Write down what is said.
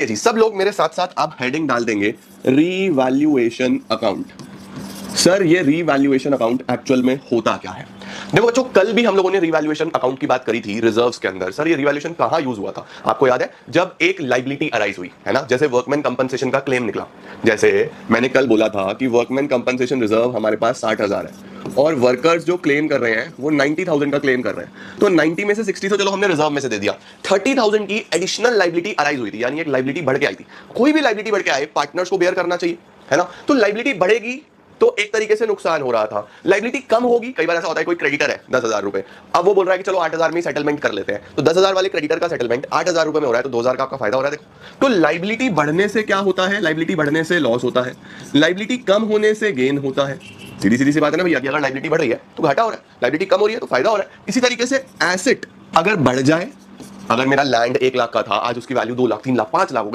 जी सब लोग मेरे साथ साथ आप हेडिंग डाल देंगे रीवैल्यूएशन अकाउंट। सर ये रीवैल्यूएशन अकाउंट एक्चुअल में होता क्या है? देखो बच्चों, कल भी हम लोगों ने रीवैल्यूएशन अकाउंट की बात करी थी रिजर्व्स के अंदर। सर ये रीवैल्यूएशन कहां यूज हुआ था? आपको याद है? जब एक लाइबिलिटी अराइज हुई है ना, जैसे वर्कमैन कंपनसेशन का क्लेम निकला। जैसे मैंने कल बोला था कि वर्कमैन कंपनसेशन रिजर्व हमारे पास 60,000 है और वर्कर्स जो क्लेम कर रहे हैं वो 90,000 का क्लेम कर रहे हैं। तो 90 में से 60 तो चलो हमने रिजर्व में से दे दिया, 30,000 की एडिशनल लाइबिलिटी अराइज हुई थी, यानी एक लाइबिलिटी बढ़ के आई थी। कोई भी लाइबिलिटी बढ़ के आए पार्टनर्स को बेयर करना चाहिए, है ना? तो लाइबिलिटी बढ़ेगी तो एक तरीके से नुकसान हो रहा था। लाइबिलिटी कम होगी, कई बार ऐसा होता है कोई क्रेडिटर है 10,000 रुपए, अब वो बोल रहा है कि चलो 8,000 में सेटलमेंट कर लेते हैं, तो 10,000 वाले क्रेडिटर का सेटलमेंट 8,000 रुपए में हो रहा है, तो 2,000 का आपका फायदा हो रहा है। देखो, तो लाइबिलिटी बढ़ने से क्या होता है? लाइबिलिटी बढ़ने से लॉस होता है, लाइबिलिटी कम होने से गेन होता है। सीधी सीधी सी बात है ना भैया, कि अगर लाइबिलिटी बढ़ रही है तो घाटा हो रहा है, लाइबिलिटी कम हो रही है तो फायदा हो रहा है। इसी तरीके से एसेट अगर बढ़ जाए, अगर मेरा लैंड 1 लाख का था, आज उसकी वैल्यू 2 लाख, 3 लाख, 5 लाख हो गई,